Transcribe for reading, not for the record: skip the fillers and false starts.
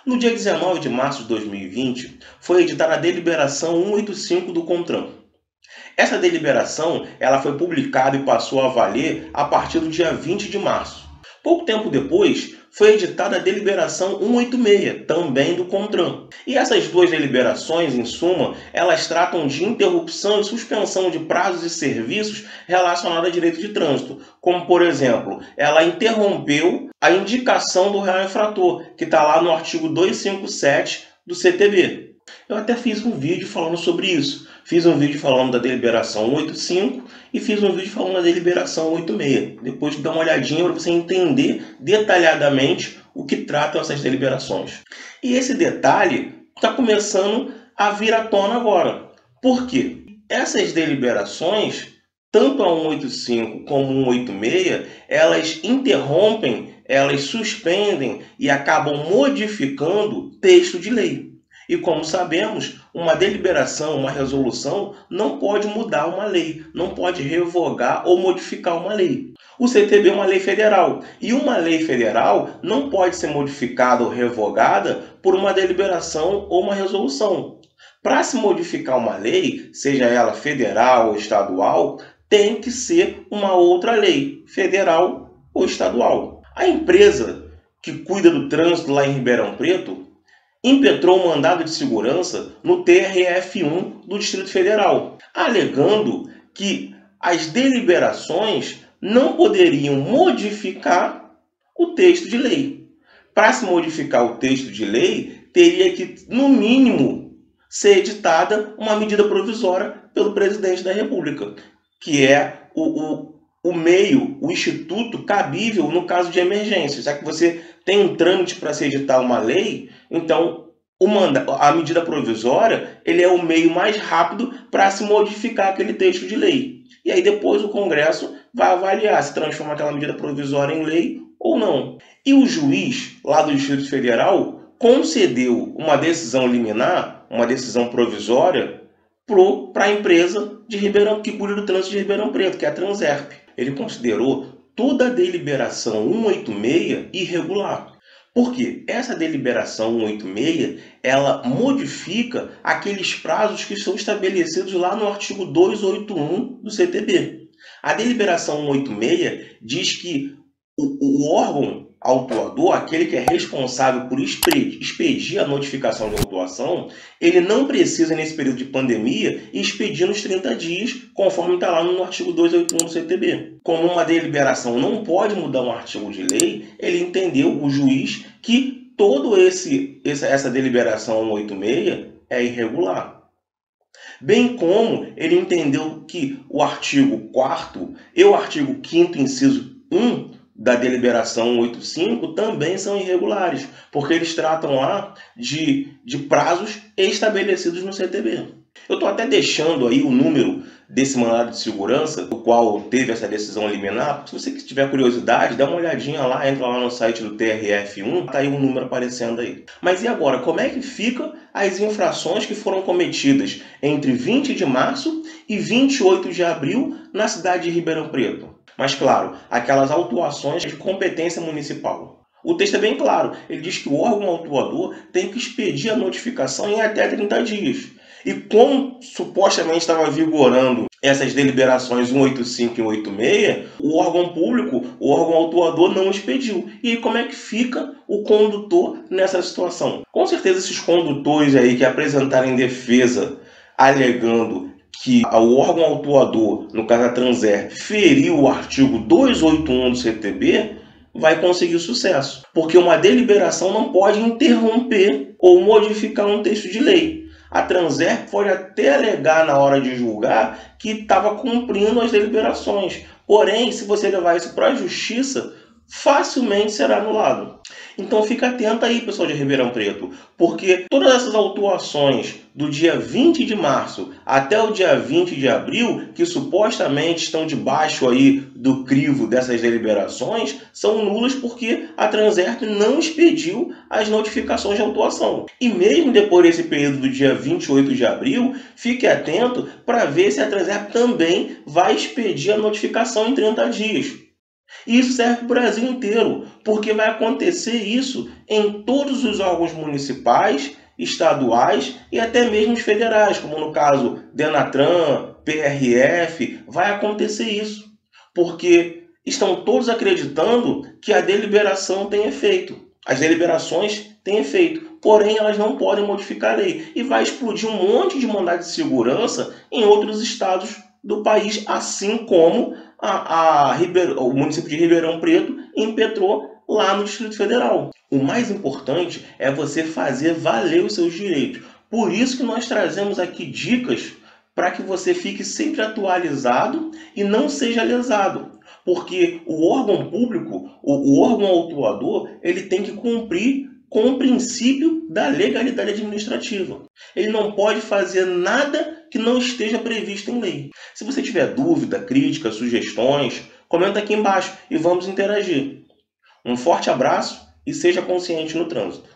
No dia 19 de março de 2020, foi editada a deliberação 185 do CONTRAN. Essa deliberação ela foi publicada e passou a valer a partir do dia 20 de março. Pouco tempo depois, foi editada a deliberação 186, também do CONTRAN. E essas duas deliberações, em suma, elas tratam de interrupção e suspensão de prazos e serviços relacionados a direito de trânsito. Como, por exemplo, ela interrompeu a indicação do réu infrator, que está lá no artigo 257 do CTB. Eu até fiz um vídeo falando sobre isso. Fiz um vídeo falando da deliberação 185 e fiz um vídeo falando da deliberação 186. Depois dá uma olhadinha para você entender detalhadamente o que tratam essas deliberações. E esse detalhe está começando a vir à tona agora. Por quê? Essas deliberações, tanto a 185 como a 186, elas interrompem, elas suspendem e acabam modificando texto de lei. E como sabemos, uma deliberação, uma resolução, não pode mudar uma lei, não pode revogar ou modificar uma lei. O CTB é uma lei federal, e uma lei federal não pode ser modificada ou revogada por uma deliberação ou uma resolução. Para se modificar uma lei, seja ela federal ou estadual, tem que ser uma outra lei, federal ou estadual. A empresa que cuida do trânsito lá em Ribeirão Preto impetrou um mandado de segurança no TRF1 do Distrito Federal, alegando que as deliberações não poderiam modificar o texto de lei. Para se modificar o texto de lei, teria que, no mínimo, ser editada uma medida provisória pelo presidente da República, que é o meio, o instituto cabível no caso de emergência. Já que você tem um trâmite para se editar uma lei, então a medida provisória ele é o meio mais rápido para se modificar aquele texto de lei. E aí depois o Congresso vai avaliar se transforma aquela medida provisória em lei ou não. E o juiz lá do Distrito Federal concedeu uma decisão liminar, uma decisão provisória, para a empresa de Ribeirão, que cuida do trânsito de Ribeirão Preto, que é a Transerp. Ele considerou toda a deliberação 186 irregular. Por quê? Essa deliberação 186, ela modifica aqueles prazos que são estabelecidos lá no artigo 281 do CTB. A deliberação 186 diz que o órgão autuador, aquele que é responsável por expedir a notificação de autuação, ele não precisa, nesse período de pandemia, expedir nos 30 dias, conforme está lá no artigo 281 do CTB. Como uma deliberação não pode mudar um artigo de lei, ele entendeu, o juiz, que toda essa deliberação 186 é irregular. Bem como ele entendeu que o artigo 4º e o artigo 5º, inciso 1, da deliberação 185 também são irregulares, porque eles tratam lá de prazos estabelecidos no CTB. Eu estou até deixando aí o número desse mandado de segurança, do qual teve essa decisão liminar. Se você tiver curiosidade, dá uma olhadinha lá, entra lá no site do TRF1, tá aí o número aparecendo aí. Mas e agora, como é que ficam as infrações que foram cometidas entre 20 de março e 28 de abril na cidade de Ribeirão Preto? Mas, claro, aquelas autuações de competência municipal. O texto é bem claro. Ele diz que o órgão autuador tem que expedir a notificação em até 30 dias. E como supostamente estava vigorando essas deliberações 185 e 186, o órgão público, o órgão autuador não expediu. E aí como é que fica o condutor nessa situação? Com certeza esses condutores aí que apresentarem defesa alegando que o órgão autuador, no caso a Transerp, feriu o artigo 281 do CTB, vai conseguir sucesso. Porque uma deliberação não pode interromper ou modificar um texto de lei. A Transerp pode até alegar na hora de julgar que estava cumprindo as deliberações. Porém, se você levar isso para a justiça, facilmente será anulado. Então fica atento aí, pessoal de Ribeirão Preto, porque todas essas autuações do dia 20 de março até o dia 20 de abril, que supostamente estão debaixo aí do crivo dessas deliberações, são nulas porque a Transerp não expediu as notificações de autuação. E mesmo depois desse período do dia 28 de abril, fique atento para ver se a Transerp também vai expedir a notificação em 30 dias. E isso serve para o Brasil inteiro, porque vai acontecer isso em todos os órgãos municipais, estaduais e até mesmo os federais, como no caso Denatran, PRF, vai acontecer isso, porque estão todos acreditando que a deliberação tem efeito, as deliberações têm efeito, porém elas não podem modificar a lei e vai explodir um monte de mandado de segurança em outros estados do país, assim como o município de Ribeirão Preto impetrou lá no Distrito Federal. O mais importante é você fazer valer os seus direitos. Por isso que nós trazemos aqui dicas para que você fique sempre atualizado e não seja lesado. Porque o órgão público, o órgão autuador, ele tem que cumprir com o princípio da legalidade administrativa. Ele não pode fazer nada que não esteja previsto em lei. Se você tiver dúvida, crítica, sugestões, comenta aqui embaixo e vamos interagir. Um forte abraço e seja consciente no trânsito.